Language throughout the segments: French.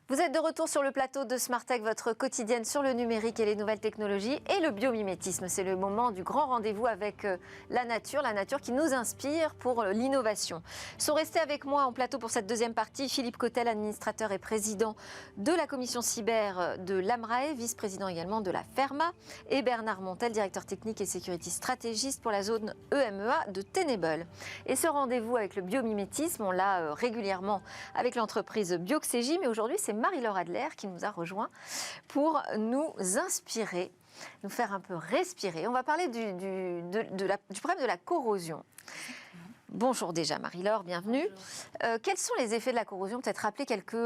Vous êtes de retour sur le plateau de Smartech, votre quotidienne sur le numérique et les nouvelles technologies et le biomimétisme. C'est le moment du grand rendez-vous avec la nature qui nous inspire pour l'innovation. Sont restés avec moi en plateau pour cette deuxième partie Philippe Cotel, administrateur et président de la commission cyber de l'AMRAE, vice-président également de la Ferma, et Bernard Montel, directeur technique et security stratégiste pour la zone EMEA de Tenable. Et ce rendez-vous avec le biomimétisme, on l'a régulièrement avec l'entreprise Bioxégie, mais aujourd'hui c'est Marie-Laure Adler qui nous a rejoint pour nous inspirer, nous faire un peu respirer. On va parler du problème de la corrosion. Bonjour déjà Marie-Laure, bienvenue. Quels sont les effets de la corrosion? Peut-être rappeler quelques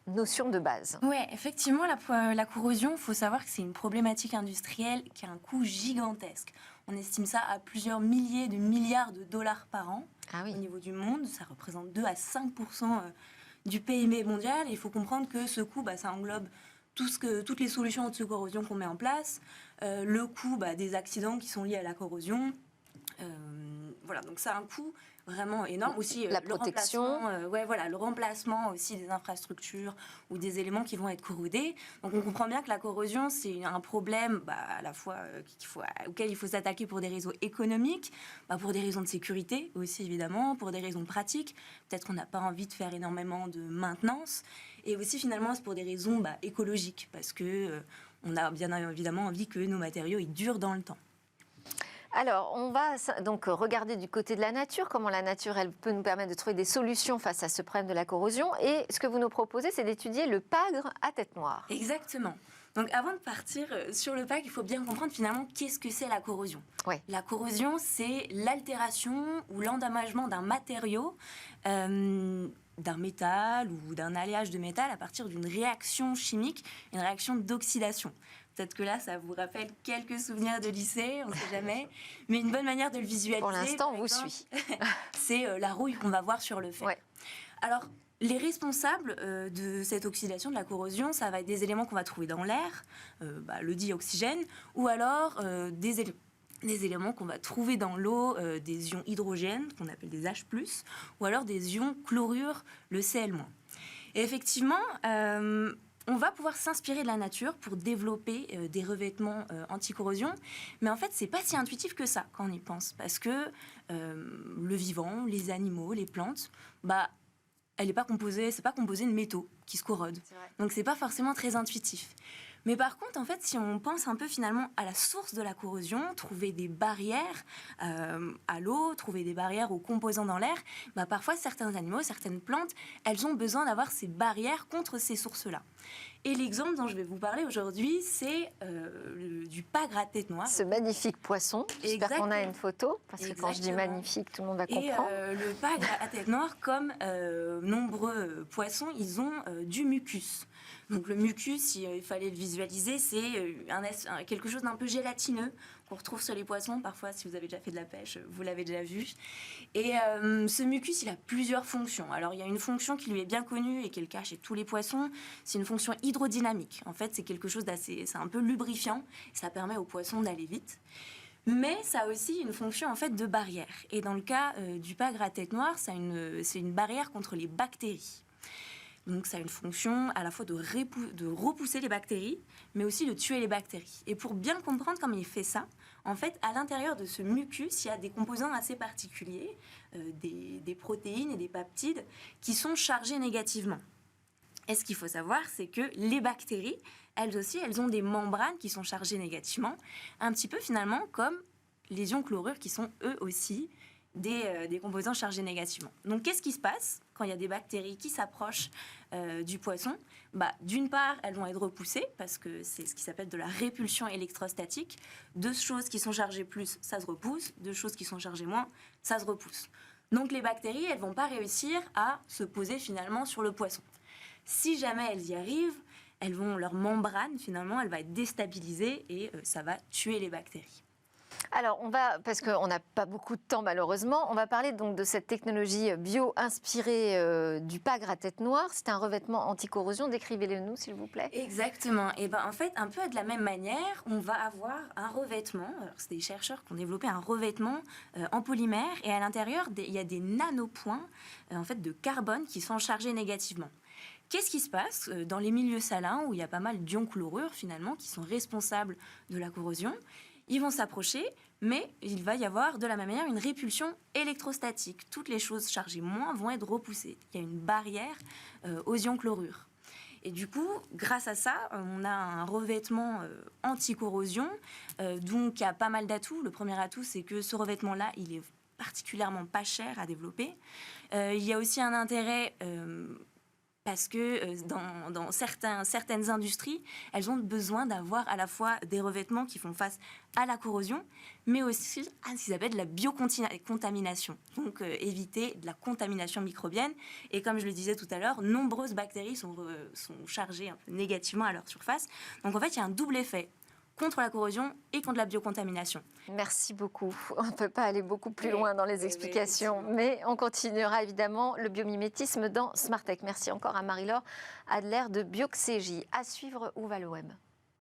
notions de base. Oui, effectivement, la corrosion, il faut savoir que c'est une problématique industrielle qui a un coût gigantesque. On estime ça à plusieurs milliers de milliards de dollars par an au niveau du monde. Ça représente 2 à 5% du PIB mondial. Et il faut comprendre que ce coût, ça englobe toutes les solutions anti-corrosion qu'on met en place, le coût des accidents qui sont liés à la corrosion. Voilà, donc ça a un coût vraiment énorme. Aussi, la protection. Le remplacement aussi des infrastructures ou des éléments qui vont être corrodés. Donc on comprend bien que la corrosion, c'est un problème à la fois auquel il faut s'attaquer pour des raisons économiques, pour des raisons de sécurité aussi évidemment, pour des raisons pratiques. Peut-être qu'on n'a pas envie de faire énormément de maintenance. Et aussi finalement, c'est pour des raisons écologiques, parce que on a bien évidemment envie que nos matériaux ils durent dans le temps. Alors, on va donc regarder du côté de la nature, comment la nature, elle peut nous permettre de trouver des solutions face à ce problème de la corrosion. Et ce que vous nous proposez, c'est d'étudier le pagre à tête noire. Exactement. Donc, avant de partir sur le pagre, il faut bien comprendre finalement qu'est-ce que c'est la corrosion. Ouais. La corrosion, c'est l'altération ou l'endommagement d'un matériau, d'un métal ou d'un alliage de métal à partir d'une réaction chimique, une réaction d'oxydation. Peut-être que là, ça vous rappelle quelques souvenirs de lycée, on ne sait jamais. Mais une bonne manière de le visualiser, pour l'instant, on vous suit. C'est la rouille qu'on va voir sur le fer. Ouais. Alors, les responsables de cette oxydation, de la corrosion, ça va être des éléments qu'on va trouver dans l'air, le dioxygène, ou alors des éléments qu'on va trouver dans l'eau, des ions hydrogène, qu'on appelle des H+, ou alors des ions chlorure, le Cl-. Et effectivement, on va pouvoir s'inspirer de la nature pour développer des revêtements anti-corrosion. Mais en fait, c'est pas si intuitif que ça quand on y pense. Parce que le vivant, les animaux, les plantes, c'est pas composé de métaux qui se corrodent. Donc, c'est pas forcément très intuitif. Mais par contre, en fait, si on pense un peu finalement à la source de la corrosion, trouver des barrières à l'eau, trouver des barrières aux composants dans l'air, parfois certains animaux, certaines plantes, elles ont besoin d'avoir ces barrières contre ces sources-là. Et l'exemple dont je vais vous parler aujourd'hui, c'est du pagre à tête noire. Ce magnifique poisson. J'espère qu'on a une photo, parce que quand je dis magnifique, tout le monde va comprendre. Et le pagre à tête noire, comme nombreux poissons, ils ont du mucus. Donc le mucus, il fallait le visualiser, c'est quelque chose d'un peu gélatineux qu'on retrouve sur les poissons. Parfois, si vous avez déjà fait de la pêche, vous l'avez déjà vu. Et ce mucus, il a plusieurs fonctions. Alors, il y a une fonction qui lui est bien connue et qui est le cas chez tous les poissons. C'est une fonction hydrodynamique. En fait, c'est quelque chose c'est un peu lubrifiant. Ça permet aux poissons d'aller vite. Mais ça a aussi une fonction en fait de barrière. Et dans le cas du pagre à tête noire, c'est une barrière contre les bactéries. Donc ça a une fonction à la fois de repousser les bactéries, mais aussi de tuer les bactéries. Et pour bien comprendre comment il fait ça, en fait, à l'intérieur de ce mucus, il y a des composants assez particuliers, des protéines et des peptides, qui sont chargés négativement. Et ce qu'il faut savoir, c'est que les bactéries, elles aussi, elles ont des membranes qui sont chargées négativement, un petit peu finalement comme les ions chlorure qui sont eux aussi des composants chargés négativement. Donc, qu'est-ce qui se passe quand il y a des bactéries qui s'approchent du poisson? D'une part, elles vont être repoussées, parce que c'est ce qui s'appelle de la répulsion électrostatique. Deux choses qui sont chargées plus, ça se repousse. Deux choses qui sont chargées moins, ça se repousse. Donc, les bactéries, elles ne vont pas réussir à se poser finalement sur le poisson. Si jamais elles y arrivent, leur membrane, finalement, elle va être déstabilisée et ça va tuer les bactéries. Alors, parce qu'on n'a pas beaucoup de temps malheureusement, on va parler donc de cette technologie bio-inspirée du pagre à tête noire. C'est un revêtement anti-corrosion. Décrivez-le-nous, s'il vous plaît. Exactement. Et en fait, un peu de la même manière, on va avoir un revêtement. Alors, c'est des chercheurs qui ont développé un revêtement en polymère. Et à l'intérieur, il y a des nanopoints en fait, de carbone qui sont chargés négativement. Qu'est-ce qui se passe dans les milieux salins où il y a pas mal d'ions chlorure finalement qui sont responsables de la corrosion? Ils vont s'approcher, mais il va y avoir de la même manière une répulsion électrostatique. Toutes les choses chargées moins vont être repoussées. Il y a une barrière aux ions chlorure. Et du coup, grâce à ça, on a un revêtement anti-corrosion, donc il y a pas mal d'atouts. Le premier atout, c'est que ce revêtement-là, il est particulièrement pas cher à développer. Il y a aussi un intérêt parce que dans certaines industries, elles ont besoin d'avoir à la fois des revêtements qui font face à la corrosion, mais aussi à ce qu'ils appellent de la biocontamination, donc éviter de la contamination microbienne. Et comme je le disais tout à l'heure, nombreuses bactéries sont chargées un peu négativement à leur surface. Donc en fait, il y a un double effet contre la corrosion et contre la biocontamination. Merci beaucoup. On ne peut pas aller beaucoup plus loin dans les explications, mais on continuera évidemment le biomimétisme dans Smartech. Merci encore à Marie-Laure Adler de Bioxégie. À suivre, Où va le web ?